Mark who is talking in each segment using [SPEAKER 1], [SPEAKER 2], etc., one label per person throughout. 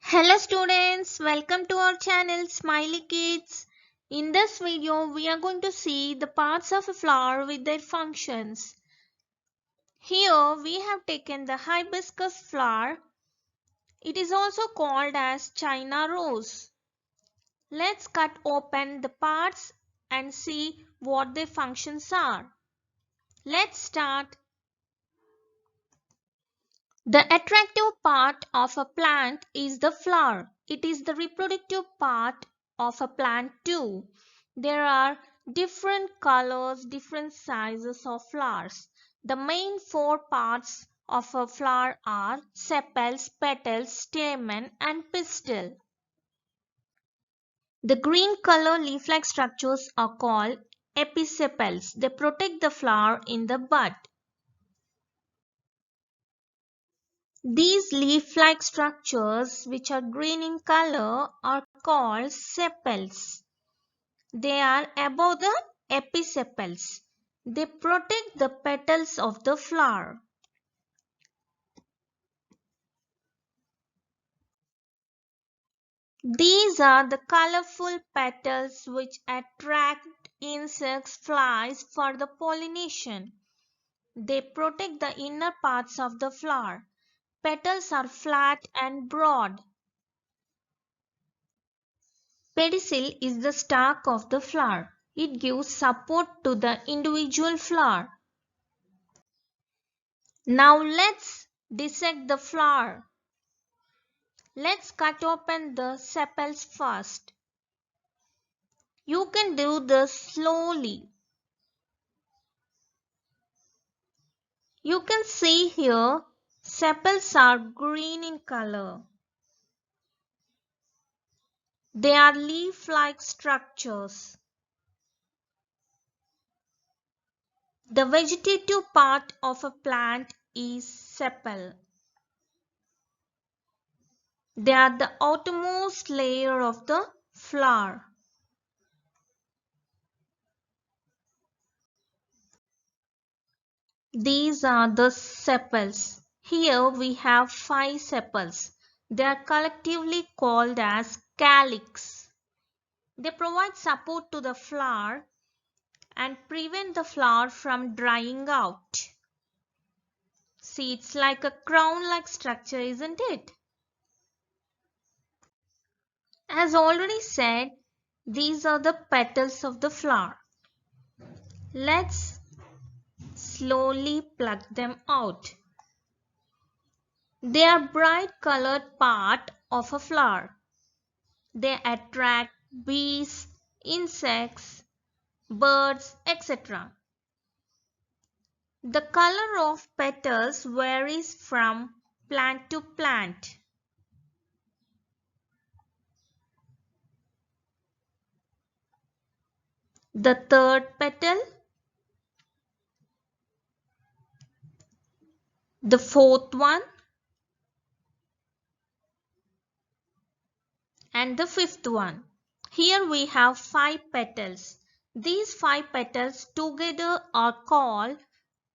[SPEAKER 1] Hello students, welcome to our channel Smiley Kids. In this video, we are going to see the parts of a flower with their functions. Here we have taken the hibiscus flower. It is also called as China rose. Let's cut open the parts and see what their functions are. Let's start. The attractive part of a plant is the flower. It is the reproductive part of a plant too. There are different colors, different sizes of flowers. The main four parts of a flower are sepals, petals, stamen and pistil. The green color leaf-like structures are called episepals. They protect the flower in the bud. These leaf-like structures, which are green in color, are called sepals. They are above the episepals. They protect the petals of the flower. These are the colorful petals which attract insects, flies for the pollination. They protect the inner parts of the flower. Petals are flat and broad. Pedicel is the stalk of the flower. It gives support to the individual flower. Now let's dissect the flower. Let's cut open the sepals first. You can do this slowly. You can see here sepals are green in color. They are leaf-like structures. The vegetative part of a plant is sepal. They are the outermost layer of the flower. These are the sepals. Here we have 5 sepals. They are collectively called as calyx. They provide support to the flower and prevent the flower from drying out. See, it's like a crown-like structure, isn't it? As already said, these are the petals of the flower. Let's slowly pluck them out. They are bright colored part of a flower. They attract bees, insects, birds, etc. The color of petals varies from plant to plant. The third petal, the fourth one, and the fifth one. Here we have 5 petals. These 5 petals together are called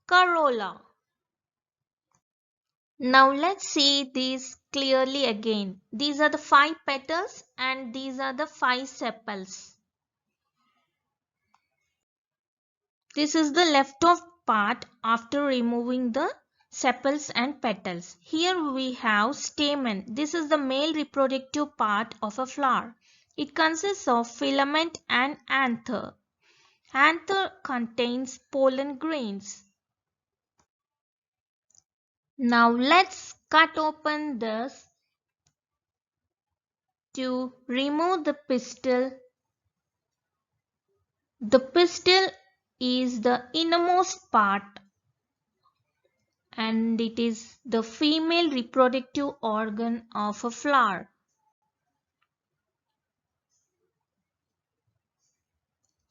[SPEAKER 1] corolla. Now let's see these clearly again. These are the 5 petals and these are the 5 sepals. This is the left of part after removing the sepals and petals. Here we have stamen. This is the male reproductive part of a flower. It consists of filament and anther. Anther contains pollen grains. Now let's cut open this to remove the pistil. The pistil is the innermost part and it is the female reproductive organ of a flower.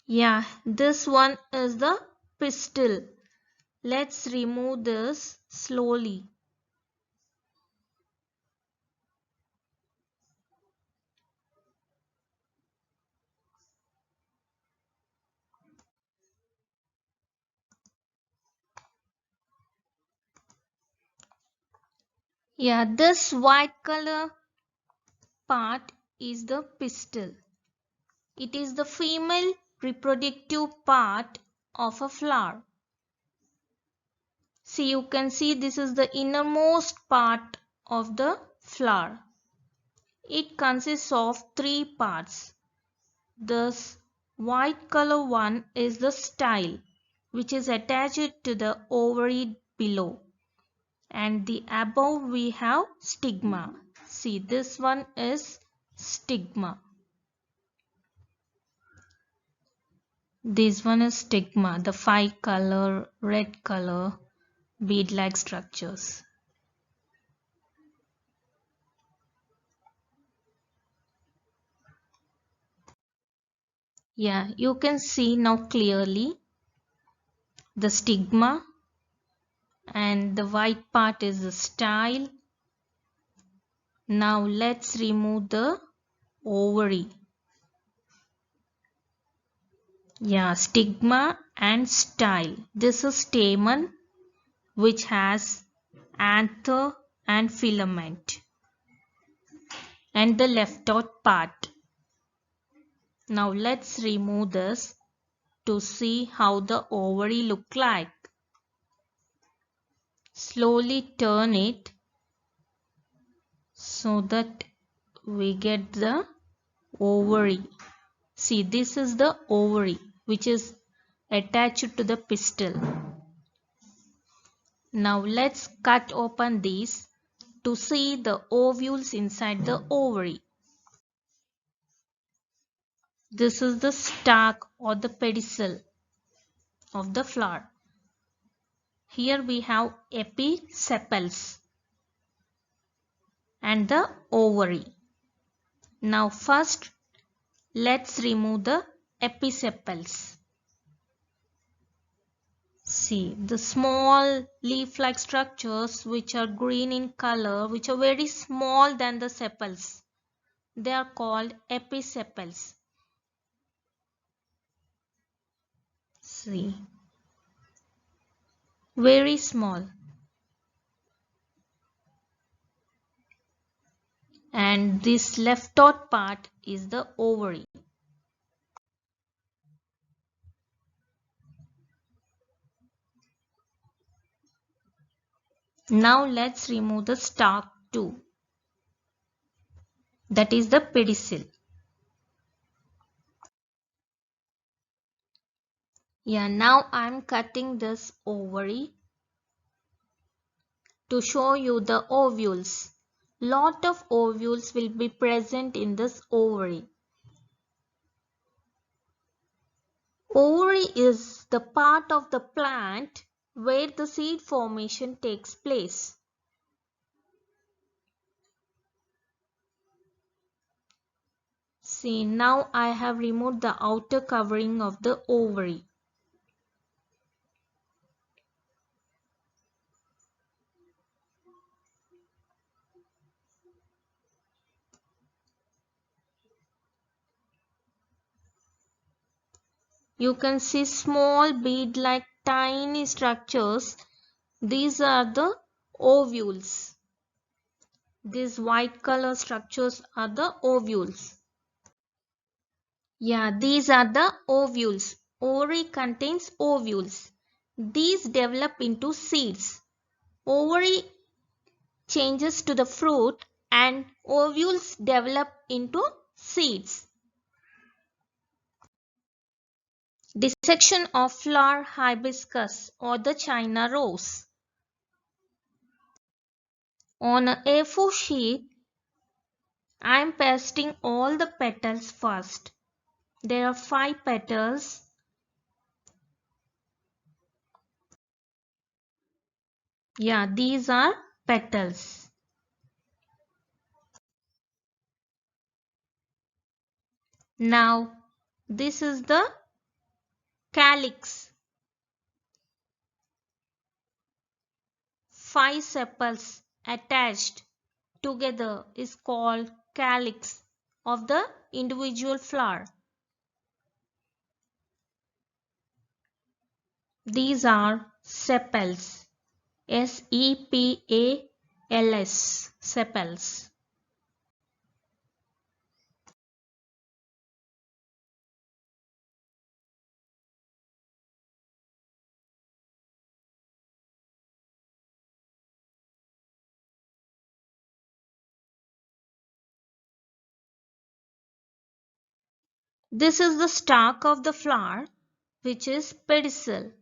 [SPEAKER 1] Yeah, this one is the pistil. Let's remove this slowly. Yeah, this white color part is the pistil. It is the female reproductive part of a flower. See, you can see this is the innermost part of the flower. It consists of three parts. This white color one is the style, which is attached to the ovary below. And the above we have stigma. See, this one is stigma. This one is stigma, the 5 color, red color, bead-like structures. Yeah, you can see now clearly the stigma, and the white part is the style. Now let's remove the ovary. Yeah, stigma and style. This is stamen, which has anther and filament, and the left out part. Now let's remove this to see how the ovary look like. Slowly turn it so that we get the ovary. See, this is the ovary which is attached to the pistil. Now let's cut open these to see the ovules inside the ovary. This is the stalk or the pedicel of the flower. Here we have episepals and the ovary. Now first let's remove the episepals. See, the small leaf-like structures which are green in color, which are very small than the sepals. They are called episepals. See, very small. And this left out part is the ovary. Now let's remove the stalk too. That is the pedicel. Yeah, now I'm cutting this ovary to show you the ovules. Lot of ovules will be present in this ovary. Ovary is the part of the plant where the seed formation takes place. See, now I have removed the outer covering of the ovary. You can see small bead-like tiny structures. These are the ovules. These white color structures are the ovules. Yeah, these are the ovules. Ovary contains ovules. These develop into seeds. Ovary changes to the fruit and ovules develop into seeds. Dissection of flower hibiscus or the China rose. On a A4 sheet, I am pasting all the petals first. There are 5 petals. Yeah, these are petals. Now, this is the calyx. 5 sepals attached together is called calyx of the individual flower. These are sepals. S-E-P-A-L-S, sepals. This is the stalk of the flower, which is pedicel.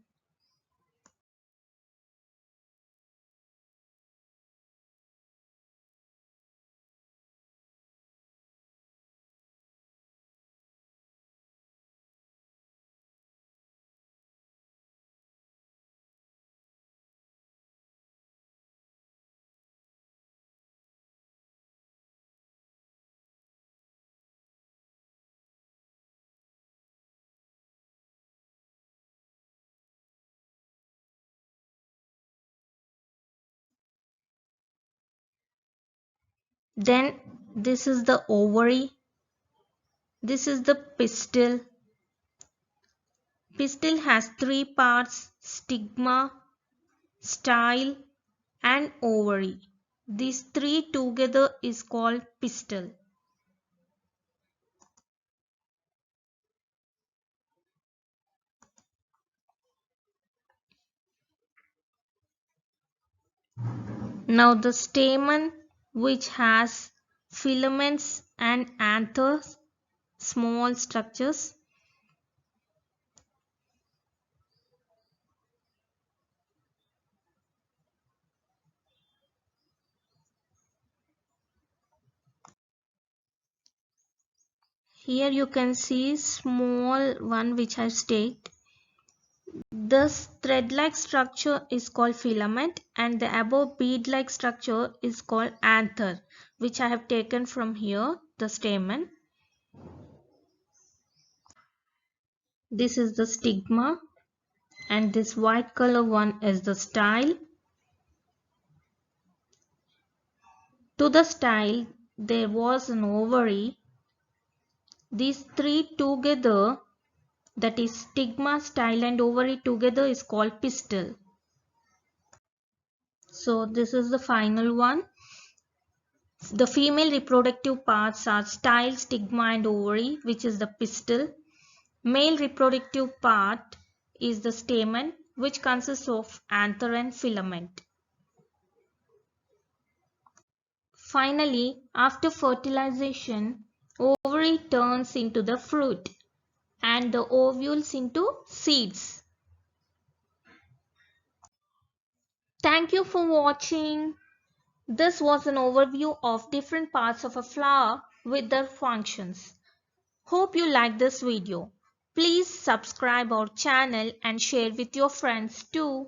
[SPEAKER 1] Then this is the ovary. This is the pistil. Pistil has three parts: stigma, style, and ovary. These three together is called pistil. Now the stamen, which has filaments and anthers, small structures. Here you can see small one which I staked. This thread-like structure is called filament, and the above bead-like structure is called anther, which I have taken from here, the stamen. This is the stigma, and this white color one is the style. To the style there was an ovary. These three together, that is stigma, style and ovary together, is called pistil. So this is the final one. The female reproductive parts are style, stigma and ovary, which is the pistil. Male reproductive part is the stamen, which consists of anther and filament. Finally, after fertilization, ovary turns into the fruit and the ovules into seeds. Thank you for watching. This was an overview of different parts of a flower with their functions. Hope you liked this video. Please subscribe our channel and share with your friends too.